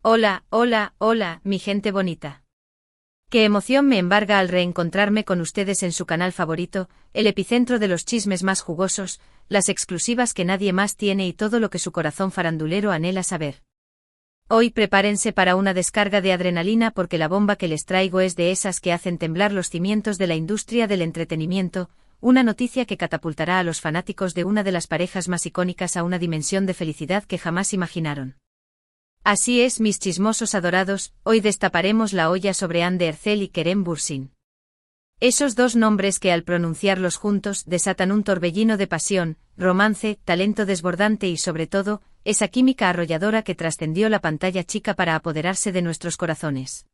Hola, hola, hola, mi gente bonita. Qué emoción me embarga al reencontrarme con ustedes en su canal favorito, el epicentro de los chismes más jugosos, las exclusivas que nadie más tiene y todo lo que su corazón farandulero anhela saber. Hoy prepárense para una descarga de adrenalina porque la bomba que les traigo es de esas que hacen temblar los cimientos de la industria del entretenimiento, una noticia que catapultará a los fanáticos de una de las parejas más icónicas a una dimensión de felicidad que jamás imaginaron. Así es, mis chismosos adorados, hoy destaparemos la olla sobre Hande Erçel y Kerem Bürsin. Esos dos nombres que al pronunciarlos juntos desatan un torbellino de pasión, romance, talento desbordante y sobre todo, esa química arrolladora que trascendió la pantalla chica para apoderarse de nuestros corazones.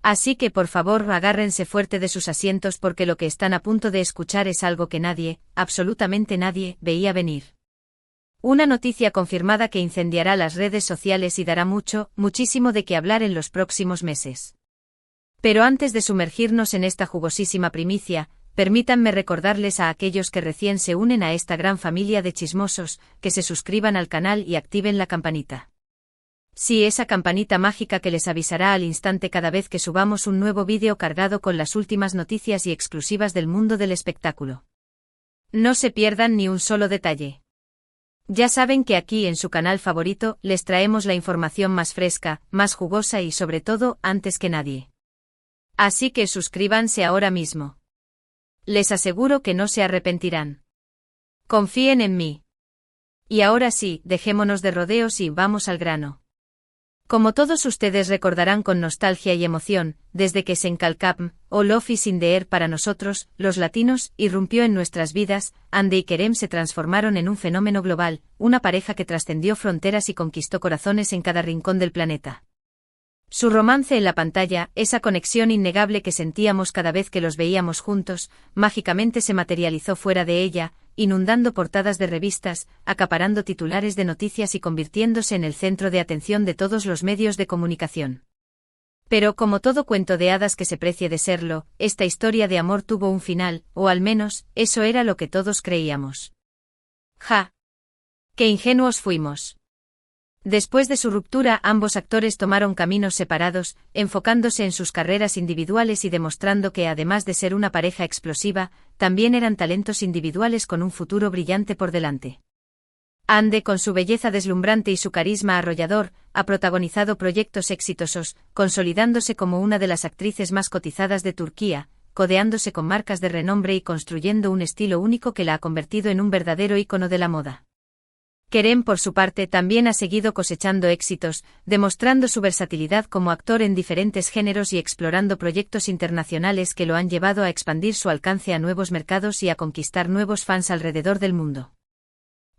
Así que por favor agárrense fuerte de sus asientos porque lo que están a punto de escuchar es algo que nadie, absolutamente nadie, veía venir. Una noticia confirmada que incendiará las redes sociales y dará mucho, muchísimo de qué hablar en los próximos meses. Pero antes de sumergirnos en esta jugosísima primicia, permítanme recordarles a aquellos que recién se unen a esta gran familia de chismosos, que se suscriban al canal y activen la campanita. Sí, esa campanita mágica que les avisará al instante cada vez que subamos un nuevo vídeo cargado con las últimas noticias y exclusivas del mundo del espectáculo. No se pierdan ni un solo detalle. Ya saben que aquí en su canal favorito les traemos la información más fresca, más jugosa y sobre todo, antes que nadie. Así que suscríbanse ahora mismo. Les aseguro que no se arrepentirán. Confíen en mí. Y ahora sí, dejémonos de rodeos y vamos al grano. Como todos ustedes recordarán con nostalgia y emoción, desde que Sencalcapm, o Love is in the Air para nosotros, los latinos, irrumpió en nuestras vidas, Hande y Kerem se transformaron en un fenómeno global, una pareja que trascendió fronteras y conquistó corazones en cada rincón del planeta. Su romance en la pantalla, esa conexión innegable que sentíamos cada vez que los veíamos juntos, mágicamente se materializó fuera de ella, inundando portadas de revistas, acaparando titulares de noticias y convirtiéndose en el centro de atención de todos los medios de comunicación. Pero como todo cuento de hadas que se precie de serlo, esta historia de amor tuvo un final, o al menos, eso era lo que todos creíamos. ¡Ja! ¡Qué ingenuos fuimos! Después de su ruptura, ambos actores tomaron caminos separados, enfocándose en sus carreras individuales y demostrando que además de ser una pareja explosiva, también eran talentos individuales con un futuro brillante por delante. Hande, con su belleza deslumbrante y su carisma arrollador, ha protagonizado proyectos exitosos, consolidándose como una de las actrices más cotizadas de Turquía, codeándose con marcas de renombre y construyendo un estilo único que la ha convertido en un verdadero ícono de la moda. Kerem, por su parte, también ha seguido cosechando éxitos, demostrando su versatilidad como actor en diferentes géneros y explorando proyectos internacionales que lo han llevado a expandir su alcance a nuevos mercados y a conquistar nuevos fans alrededor del mundo.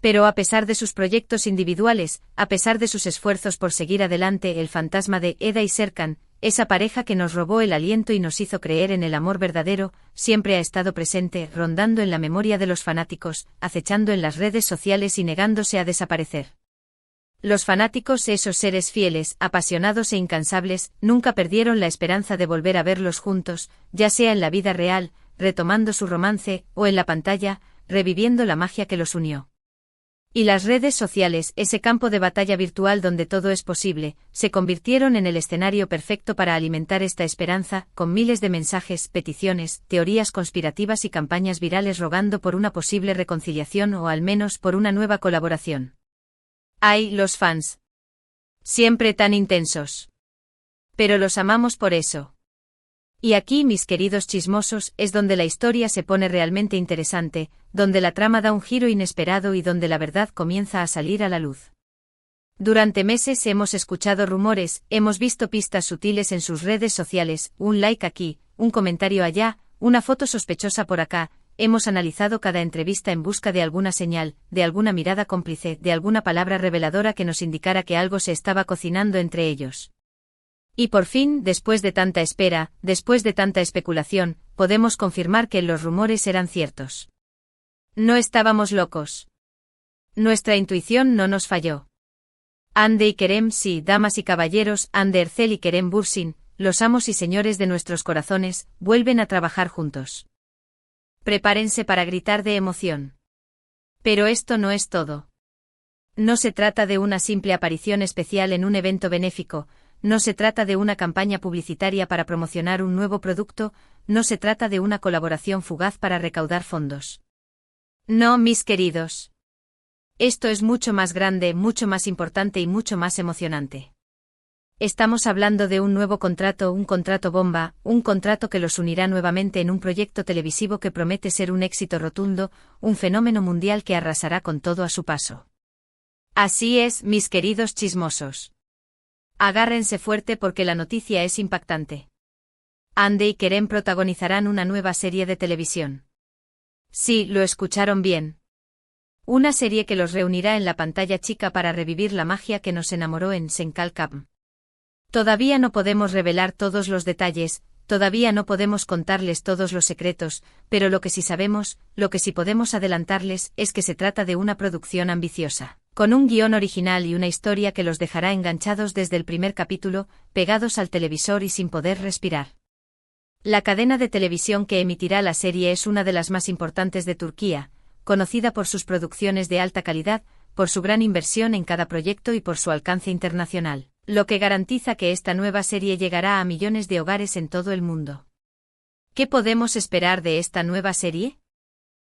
Pero a pesar de sus proyectos individuales, a pesar de sus esfuerzos por seguir adelante, el fantasma de Eda y Serkan, esa pareja que nos robó el aliento y nos hizo creer en el amor verdadero, siempre ha estado presente, rondando en la memoria de los fanáticos, acechando en las redes sociales y negándose a desaparecer. Los fanáticos, esos seres fieles, apasionados e incansables, nunca perdieron la esperanza de volver a verlos juntos, ya sea en la vida real, retomando su romance, o en la pantalla, reviviendo la magia que los unió. Y las redes sociales, ese campo de batalla virtual donde todo es posible, se convirtieron en el escenario perfecto para alimentar esta esperanza, con miles de mensajes, peticiones, teorías conspirativas y campañas virales rogando por una posible reconciliación o al menos por una nueva colaboración. ¡Ay, los fans! Siempre tan intensos. Pero los amamos por eso. Y aquí, mis queridos chismosos, es donde la historia se pone realmente interesante, donde la trama da un giro inesperado y donde la verdad comienza a salir a la luz. Durante meses hemos escuchado rumores, hemos visto pistas sutiles en sus redes sociales, un like aquí, un comentario allá, una foto sospechosa por acá, hemos analizado cada entrevista en busca de alguna señal, de alguna mirada cómplice, de alguna palabra reveladora que nos indicara que algo se estaba cocinando entre ellos. Y por fin, después de tanta espera, después de tanta especulación, podemos confirmar que los rumores eran ciertos. No estábamos locos. Nuestra intuición no nos falló. Hande y Kerem, sí, damas y caballeros, Hande Erçel y Kerem Bürsin, los amos y señores de nuestros corazones, vuelven a trabajar juntos. Prepárense para gritar de emoción. Pero esto no es todo. No se trata de una simple aparición especial en un evento benéfico, no se trata de una campaña publicitaria para promocionar un nuevo producto, no se trata de una colaboración fugaz para recaudar fondos. No, mis queridos. Esto es mucho más grande, mucho más importante y mucho más emocionante. Estamos hablando de un nuevo contrato, un contrato bomba, un contrato que los unirá nuevamente en un proyecto televisivo que promete ser un éxito rotundo, un fenómeno mundial que arrasará con todo a su paso. Así es, mis queridos chismosos. Agárrense fuerte porque la noticia es impactante. Ande y Kerem protagonizarán una nueva serie de televisión. Sí, lo escucharon bien. Una serie que los reunirá en la pantalla chica para revivir la magia que nos enamoró en Senkalkam. Todavía no podemos revelar todos los detalles, todavía no podemos contarles todos los secretos, pero lo que sí sabemos, lo que sí podemos adelantarles es que se trata de una producción ambiciosa, con un guión original y una historia que los dejará enganchados desde el primer capítulo, pegados al televisor y sin poder respirar. La cadena de televisión que emitirá la serie es una de las más importantes de Turquía, conocida por sus producciones de alta calidad, por su gran inversión en cada proyecto y por su alcance internacional, lo que garantiza que esta nueva serie llegará a millones de hogares en todo el mundo. ¿Qué podemos esperar de esta nueva serie?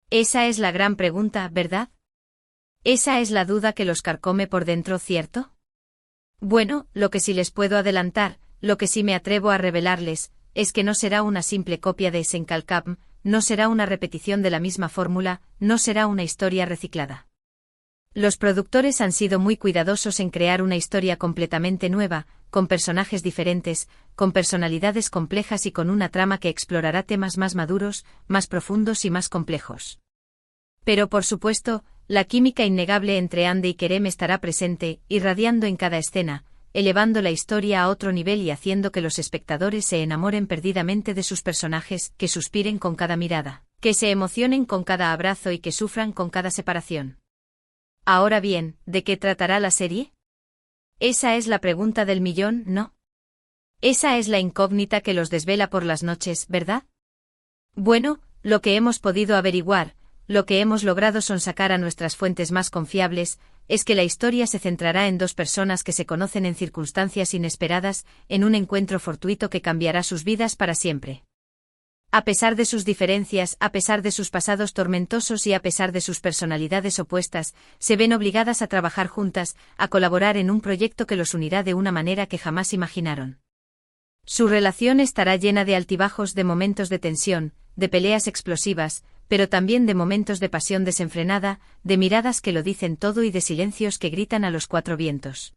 Esa es la gran pregunta, ¿verdad? Esa es la duda que los carcome por dentro, ¿cierto? Bueno, lo que sí les puedo adelantar, lo que sí me atrevo a revelarles, es que no será una simple copia de Senkalkam, no será una repetición de la misma fórmula, no será una historia reciclada. Los productores han sido muy cuidadosos en crear una historia completamente nueva, con personajes diferentes, con personalidades complejas y con una trama que explorará temas más maduros, más profundos y más complejos. Pero por supuesto, la química innegable entre Hande y Kerem estará presente, irradiando en cada escena, elevando la historia a otro nivel y haciendo que los espectadores se enamoren perdidamente de sus personajes, que suspiren con cada mirada, que se emocionen con cada abrazo y que sufran con cada separación. Ahora bien, ¿de qué tratará la serie? Esa es la pregunta del millón, ¿no? Esa es la incógnita que los desvela por las noches, ¿verdad? Bueno, lo que hemos podido averiguar, lo que hemos logrado sonsacar a nuestras fuentes más confiables, es que la historia se centrará en dos personas que se conocen en circunstancias inesperadas, en un encuentro fortuito que cambiará sus vidas para siempre. A pesar de sus diferencias, a pesar de sus pasados tormentosos y a pesar de sus personalidades opuestas, se ven obligadas a trabajar juntas, a colaborar en un proyecto que los unirá de una manera que jamás imaginaron. Su relación estará llena de altibajos, de momentos de tensión, de peleas explosivas, pero también de momentos de pasión desenfrenada, de miradas que lo dicen todo y de silencios que gritan a los cuatro vientos.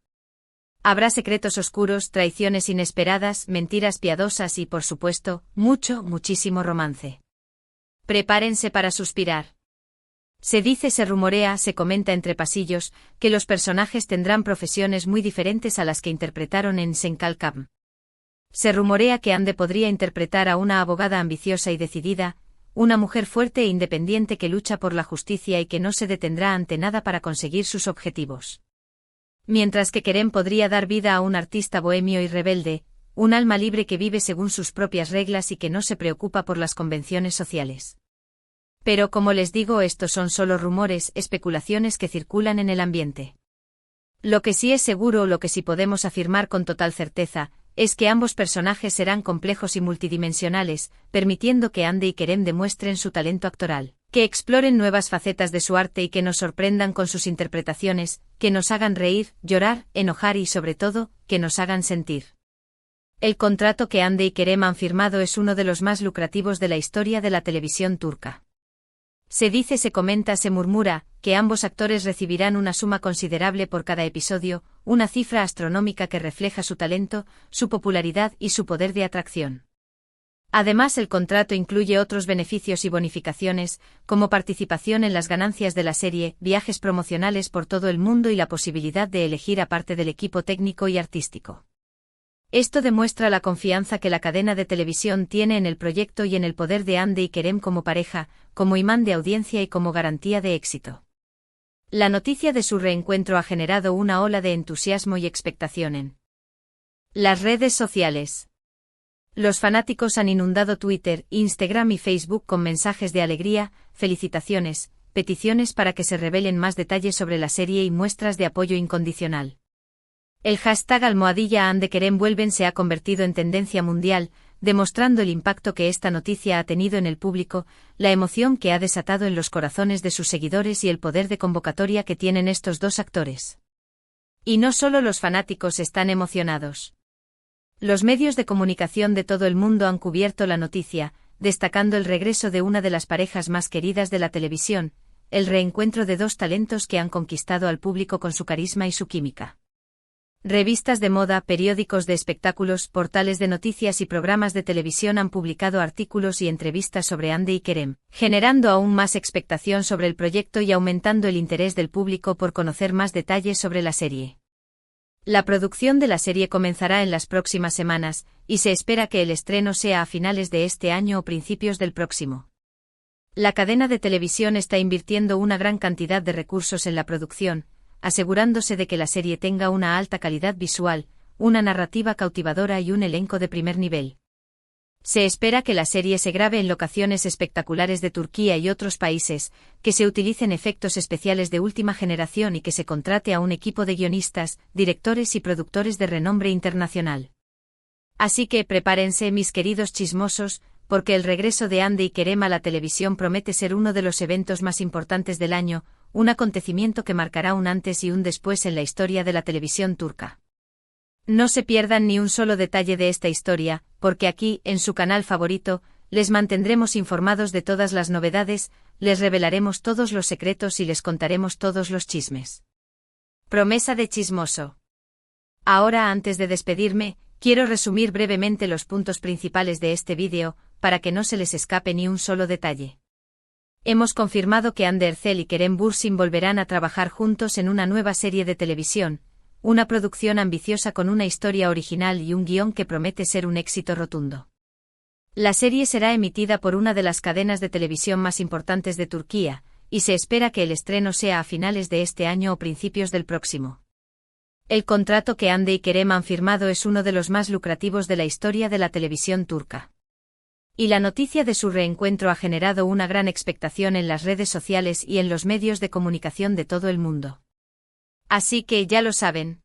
Habrá secretos oscuros, traiciones inesperadas, mentiras piadosas y, por supuesto, muchísimo romance. Prepárense para suspirar. Se dice, se rumorea, se comenta entre pasillos, que los personajes tendrán profesiones muy diferentes a las que interpretaron en Senkalkam. Se rumorea que Hande podría interpretar a una abogada ambiciosa y decidida, una mujer fuerte e independiente que lucha por la justicia y que no se detendrá ante nada para conseguir sus objetivos. Mientras que Kerem podría dar vida a un artista bohemio y rebelde, un alma libre que vive según sus propias reglas y que no se preocupa por las convenciones sociales. Pero como les digo, estos son solo rumores, especulaciones que circulan en el ambiente. Lo que sí es seguro, lo que sí podemos afirmar con total certeza, es que ambos personajes serán complejos y multidimensionales, permitiendo que Hande y Kerem demuestren su talento actoral, que exploren nuevas facetas de su arte y que nos sorprendan con sus interpretaciones, que nos hagan reír, llorar, enojar y sobre todo, que nos hagan sentir. El contrato que Hande y Kerem han firmado es uno de los más lucrativos de la historia de la televisión turca. Se dice, se comenta, se murmura, que ambos actores recibirán una suma considerable por cada episodio, una cifra astronómica que refleja su talento, su popularidad y su poder de atracción. Además, el contrato incluye otros beneficios y bonificaciones, como participación en las ganancias de la serie, viajes promocionales por todo el mundo y la posibilidad de elegir a parte del equipo técnico y artístico. Esto demuestra la confianza que la cadena de televisión tiene en el proyecto y en el poder de Hande y Kerem como pareja, como imán de audiencia y como garantía de éxito. La noticia de su reencuentro ha generado una ola de entusiasmo y expectación en las redes sociales. Los fanáticos han inundado Twitter, Instagram y Facebook con mensajes de alegría, felicitaciones, peticiones para que se revelen más detalles sobre la serie y muestras de apoyo incondicional. El hashtag #AndeKerem vuelven se ha convertido en tendencia mundial, demostrando el impacto que esta noticia ha tenido en el público, la emoción que ha desatado en los corazones de sus seguidores y el poder de convocatoria que tienen estos dos actores. Y no solo los fanáticos están emocionados. Los medios de comunicación de todo el mundo han cubierto la noticia, destacando el regreso de una de las parejas más queridas de la televisión, el reencuentro de dos talentos que han conquistado al público con su carisma y su química. Revistas de moda, periódicos de espectáculos, portales de noticias y programas de televisión han publicado artículos y entrevistas sobre Hande y Kerem, generando aún más expectación sobre el proyecto y aumentando el interés del público por conocer más detalles sobre la serie. La producción de la serie comenzará en las próximas semanas, y se espera que el estreno sea a finales de este año o principios del próximo. La cadena de televisión está invirtiendo una gran cantidad de recursos en la producción, asegurándose de que la serie tenga una alta calidad visual, una narrativa cautivadora y un elenco de primer nivel. Se espera que la serie se grabe en locaciones espectaculares de Turquía y otros países, que se utilicen efectos especiales de última generación y que se contrate a un equipo de guionistas, directores y productores de renombre internacional. Así que prepárense, mis queridos chismosos, porque el regreso de Hande y Kerem a la televisión promete ser uno de los eventos más importantes del año, un acontecimiento que marcará un antes y un después en la historia de la televisión turca. No se pierdan ni un solo detalle de esta historia, porque aquí, en su canal favorito, les mantendremos informados de todas las novedades, les revelaremos todos los secretos y les contaremos todos los chismes. Promesa de chismoso. Ahora, antes de despedirme, quiero resumir brevemente los puntos principales de este vídeo, para que no se les escape ni un solo detalle. Hemos confirmado que Hande Erçel y Kerem Bürsin volverán a trabajar juntos en una nueva serie de televisión, una producción ambiciosa con una historia original y un guión que promete ser un éxito rotundo. La serie será emitida por una de las cadenas de televisión más importantes de Turquía, y se espera que el estreno sea a finales de este año o principios del próximo. El contrato que Hande y Kerem han firmado es uno de los más lucrativos de la historia de la televisión turca. Y la noticia de su reencuentro ha generado una gran expectación en las redes sociales y en los medios de comunicación de todo el mundo. Así que ya lo saben.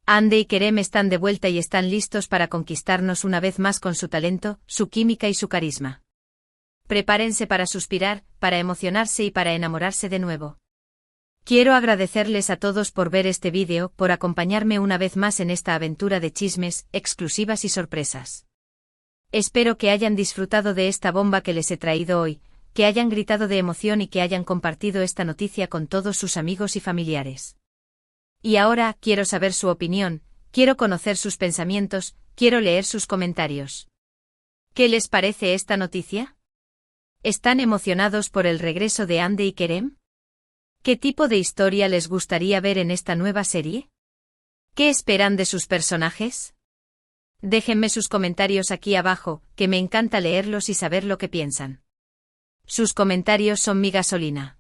Hande y Kerem están de vuelta y están listos para conquistarnos una vez más con su talento, su química y su carisma. Prepárense para suspirar, para emocionarse y para enamorarse de nuevo. Quiero agradecerles a todos por ver este vídeo, por acompañarme una vez más en esta aventura de chismes, exclusivas y sorpresas. Espero que hayan disfrutado de esta bomba que les he traído hoy, que hayan gritado de emoción y que hayan compartido esta noticia con todos sus amigos y familiares. Y ahora, quiero saber su opinión, quiero conocer sus pensamientos, quiero leer sus comentarios. ¿Qué les parece esta noticia? ¿Están emocionados por el regreso de Hande y Kerem? ¿Qué tipo de historia les gustaría ver en esta nueva serie? ¿Qué esperan de sus personajes? Déjenme sus comentarios aquí abajo, que me encanta leerlos y saber lo que piensan. Sus comentarios son mi gasolina.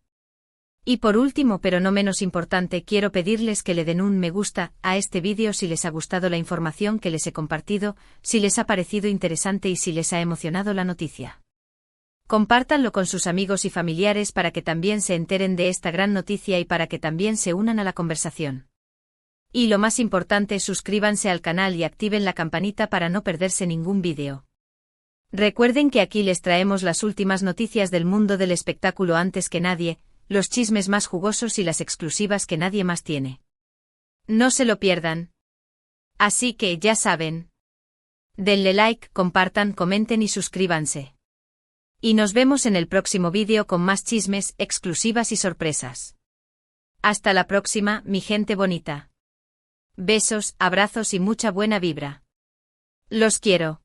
Y por último, pero no menos importante, quiero pedirles que le den un me gusta a este vídeo si les ha gustado la información que les he compartido, si les ha parecido interesante y si les ha emocionado la noticia. Compártanlo con sus amigos y familiares para que también se enteren de esta gran noticia y para que también se unan a la conversación. Y lo más importante, suscríbanse al canal y activen la campanita para no perderse ningún vídeo. Recuerden que aquí les traemos las últimas noticias del mundo del espectáculo antes que nadie, los chismes más jugosos y las exclusivas que nadie más tiene. No se lo pierdan. Así que ya saben. Denle like, compartan, comenten y suscríbanse. Y nos vemos en el próximo vídeo con más chismes, exclusivas y sorpresas. Hasta la próxima, mi gente bonita. Besos, abrazos y mucha buena vibra. Los quiero.